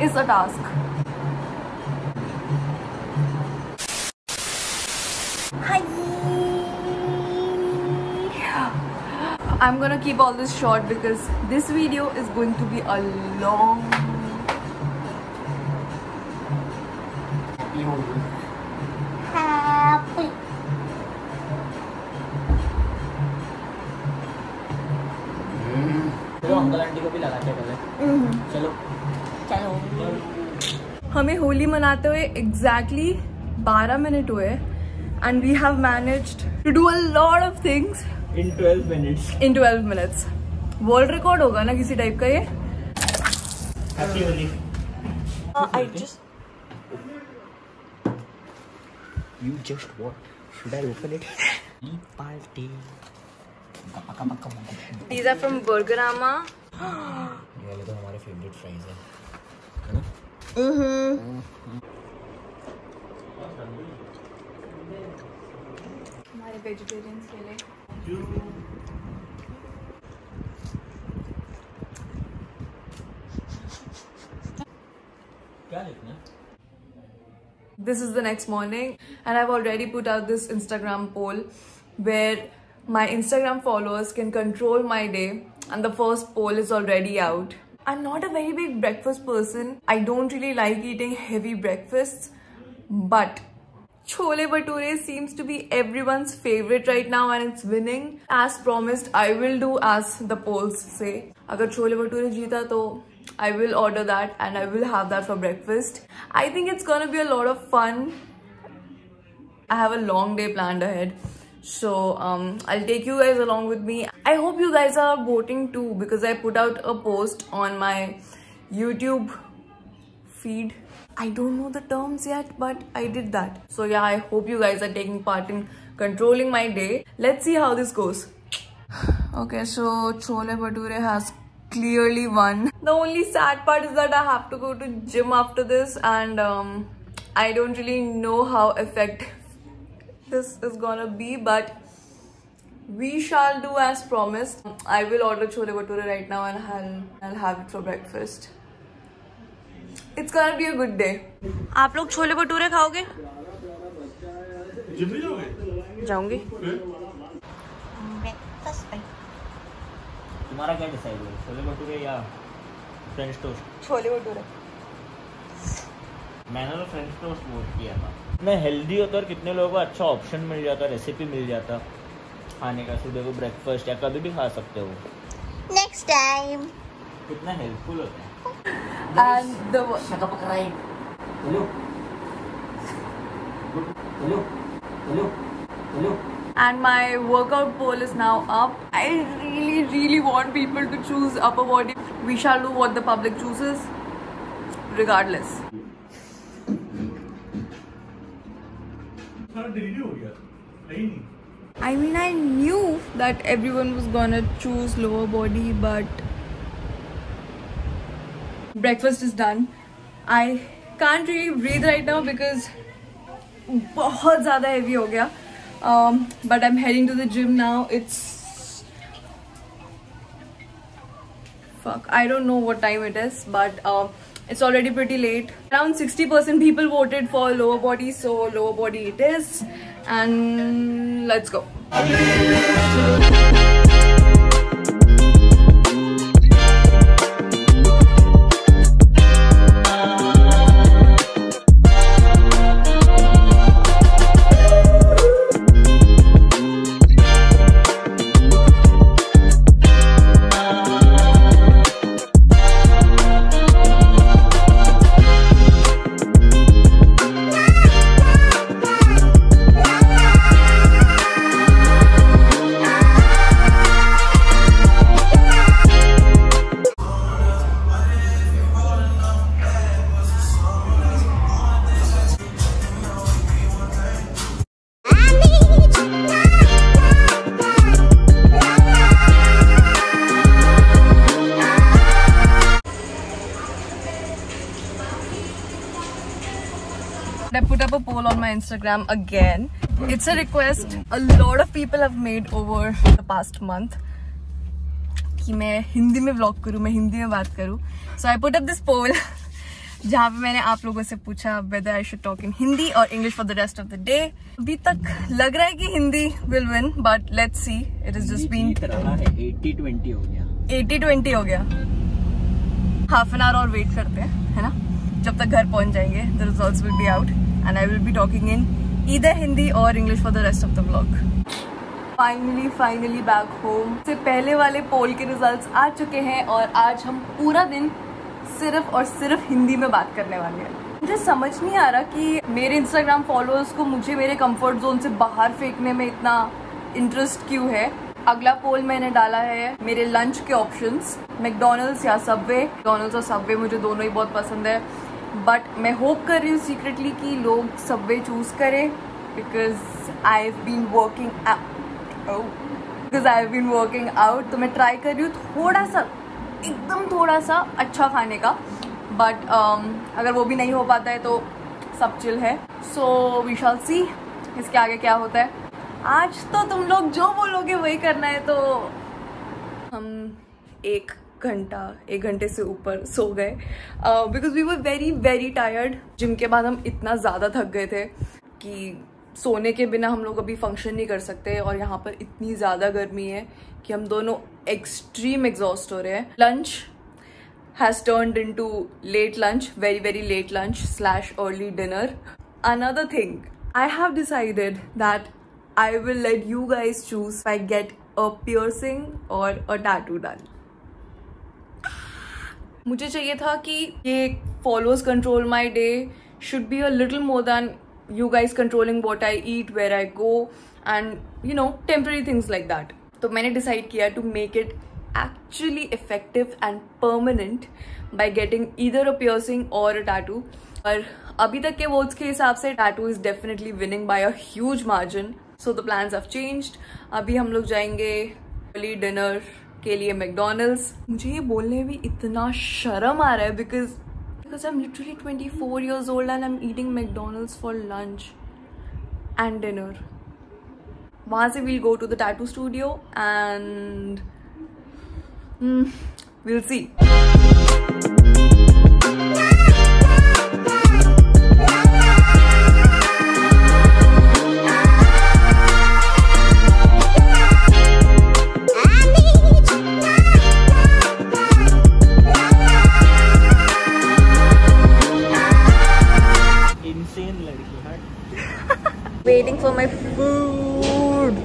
is a task. Hi. I'm gonna keep all this short because this video is going to be a long. Happy. चलो uncle aunty को भी लगाते हैं पहले। चलो चलो। हमें होली मनाते हुए exactly 12 मिनट हुए and we have managed to do a lot of things in 12 minutes. In 12 minutes. World record होगा ना किसी टाइप का ये। Happy Holi. I just You just what? Should I open it? Party. These are from Burgerama. ये वाले तो हमारे favourite fries हैं, है ना? हमारे वेजिटेरियंस के लिए। क्या लिखना है? This is the next morning and I've already put out this Instagram poll where my Instagram followers can control my day, and the first poll is already out. I'm not a very big breakfast person. I don't really like eating heavy breakfasts, but Chole Bhature seems to be everyone's favorite right now and it's winning. As promised, I will do as the polls say. Agar Chole Bhature jeeta to I will order that and I will have that for breakfast. I think it's gonna be a lot of fun. I have a long day planned ahead. So I'll take you guys along with me. I hope you guys are voting too because I put out a post on my YouTube feed. I don't know the terms yet, but I did that. So yeah, I hope you guys are taking part in controlling my day. Let's see how this goes. Okay, so Chole Bhature has clearly won. The only sad part is that I have to go to gym after this and I don't really know how effective this is gonna be, but we shall do as promised. I will order Chole Bhature right now and I'll have it for breakfast. It's gonna be a good day. आप लोग छोले भटूरे खाओगे? Gym भी जाओगे? जाऊंगी। तुम्हारा क्या decide हुआ, छोले भटूरे या फ्रेंच टोस्ट? छोले भटूरे। मैंने तो फ्रेंच टोस्ट वोट किया था। इतना हेल्दी होता और कितने लोगों को अच्छा ऑप्शन मिल जाता, रेसिपी मिल जाता खाने का, सुबह को ब्रेकफास्ट या कभी भी खा सकते हो। Next time. कितना हेल्पफुल होता है। And the and my workout poll is now up. I really want people to choose upper body. We shall do what the public chooses, regardless. I mean, I knew that everyone was gonna choose lower body, but breakfast is done. I can't really breathe right now because बहुत ज़्यादा heavy हो गया. But I'm heading to the gym now. I don't know what time it is, but it's already pretty late. Around 60% people voted for lower body, so lower body it is. And let's go. I put up a poll on my Instagram again. It's a request a lot of people have made over the past month कि मैं हिंदी में vlog करूँ, मैं हिंदी में बात करूँ. So I put up this poll जहाँ पे मैंने आप लोगों से पूछा whether I should talk in Hindi or English for the rest of the day. अभी तक लग रहा है कि Hindi will win, but let's see. It has just been 80-20 हो गया. 80-20 हो गया. हाफ एन आवर और वेट करते हैं, है ना? जब तक घर पहुंच जाएंगे, the results will be out and I will be talking in either Hindi or English for the rest of the vlog. Finally back home. से पहले वाले पोल के रिजल्ट्स आ चुके हैं और आज हम पूरा दिन सिर्फ और सिर्फ हिंदी में बात करने वाले हैं. मुझे समझ नहीं आ रहा कि मेरे इंस्टाग्राम फॉलोअर्स को मुझे मेरे कंफर्ट जोन से बाहर फेंकने में इतना इंटरेस्ट क्यों है. अगला पोल मैंने डाला है मेरे लंच के ऑप्शंस, मैकडॉनल्ड्स या सबवे. मैकडॉनल्ड्स और सबवे मुझे दोनों ही बहुत पसंद है, बट मैं होप कर रही हूँ सीक्रेटली कि लोग सबवे चूज करें because I have been working out. तो मैं ट्राई कर रही हूँ थोड़ा सा, एकदम थोड़ा सा अच्छा खाने का, बट अगर वो भी नहीं हो पाता है तो सब चिल है. सो वी शैल सी इसके आगे क्या होता है. आज तो तुम लोग जो बोलोगे वही करना है. तो हम एक घंटे से ऊपर सो गए because we were very tired. Gym के बाद हम इतना ज़्यादा थक गए थे कि सोने के बिना हम लोग अभी फंक्शन नहीं कर सकते, और यहाँ पर इतनी ज़्यादा गर्मी है कि हम दोनों एक्सट्रीम एग्जॉस्ट हो रहे हैं. Lunch has turned into late lunch, very late lunch / early dinner. Another thing, I have decided that I will let you guys choose if I get a piercing or a tattoo done. मुझे चाहिए था कि ये followers control my day should be a little more than you guys controlling what I eat, where I go, and you know, temporary things like that. तो मैंने decide किया to make it actually effective and permanent by getting either a piercing or a tattoo. और अभी तक के votes के हिसाब से tattoo is definitely winning by a huge margin. So the plans have changed. अभी हम लोग जाएंगे early dinner के लिए मैकडॉनल्ड्स. मुझे ये बोलने में भी इतना शर्म आ रहा है because I'm literally 24 years old and I'm eating McDonald's for lunch and dinner. वहाँ से we'll go to the tattoo studio and we'll see. Waiting for my food.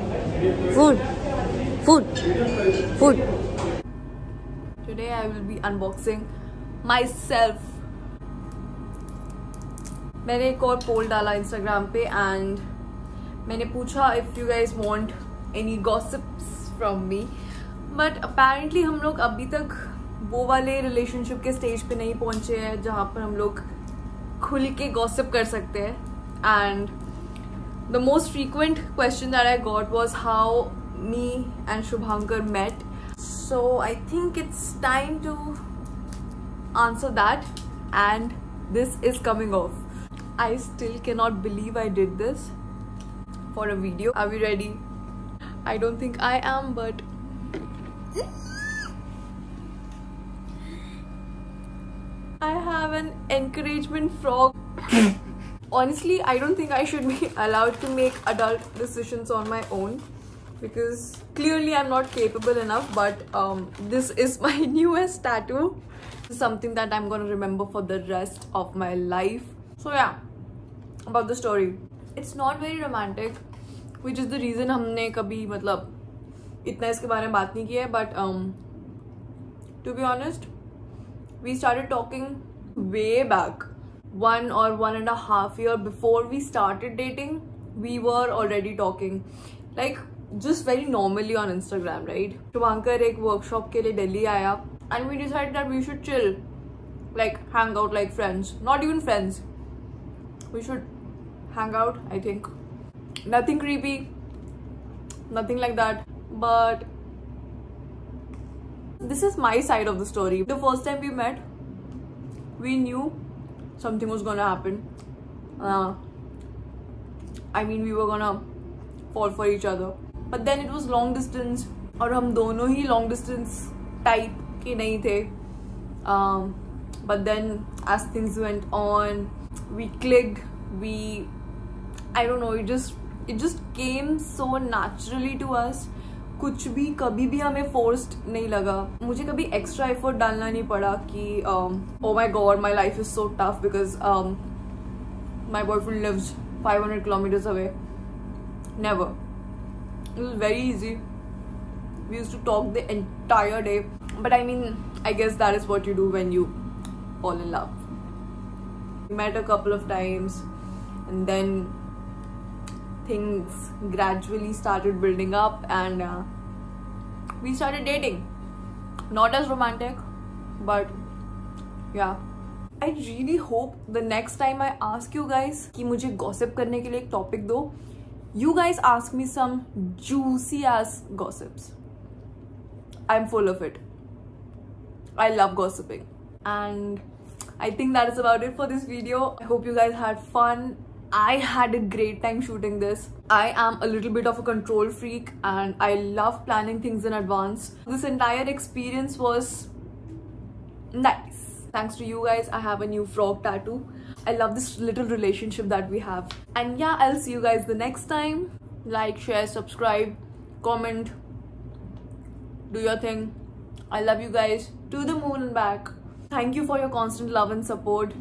Today I will be unboxing myself. मैंने एक और पोल डाला Instagram पे and मैंने पूछा if you guys want any gossips from me, but apparently हम लोग अभी तक वो वाले रिलेशनशिप के स्टेज पे नहीं पहुंचे हैं जहाँ पर हम लोग खुल के गॉसिप कर सकते हैं. And the most frequent question that I got was how me and Shubhankar met. So I think it's time to answer that, and this is coming off. I still cannot believe I did this for a video. Are we ready? I don't think I am, but I have an encouragement frog. Honestly, I don't think I should be allowed to make adult decisions on my own because clearly I'm not capable enough, but this is my newest tattoo. This is something that I'm going to remember for the rest of my life. So yeah, about the story. It's not very romantic, which is the reason हमने कभी मतलब इतना इसके बारे में बात नहीं की है, but to be honest, we started talking way back. 1 or 1.5 years before we started dating, we were already talking, like just very normally on Instagram, right? Shubhankar एक workshop के लिए दिल्ली आया and we decided that we should chill, like hang out like friends, not even friends. We should hang out, I think. Nothing creepy, nothing like that, but this is my side of the story. The first time we met, we knew something was gonna happen. I mean, we were gonna fall for each other, but then it was long distance और हम दोनों ही long distance type के नहीं थे. but then as things went on, we clicked. I don't know, it just came so naturally to us. कुछ भी कभी भी हमें फोर्स्ड नहीं लगा. मुझे कभी एक्स्ट्रा एफर्ट डालना नहीं पड़ा कि oh my god my life is so tough because my boyfriend lives 500 kilometers away. Never. It was very easy. We used to talk the entire day. But I mean, I guess that is what you do when you fall in love. We met a couple of times and then things gradually started building up and we started dating. Not as romantic, but yeah. I really hope the next time I ask you guys कि मुझे gossip करने के लिए एक topic दो, you guys ask me some juicy ass gossips. I'm full of it. I love gossiping. And I think that is about it for this video. I hope you guys had fun. I had a great time shooting this. I am a little bit of a control freak and I love planning things in advance. This entire experience was nice. Thanks to you guys, I have a new frog tattoo. I love this little relationship that we have. And yeah, I'll see you guys the next time. Like, share, subscribe, comment, do your thing. I love you guys to the moon and back. Thank you for your constant love and support.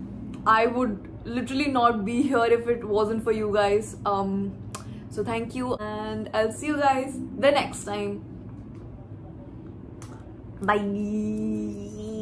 I would literally not be here if it wasn't for you guys. So thank you and I'll see you guys the next time. Bye.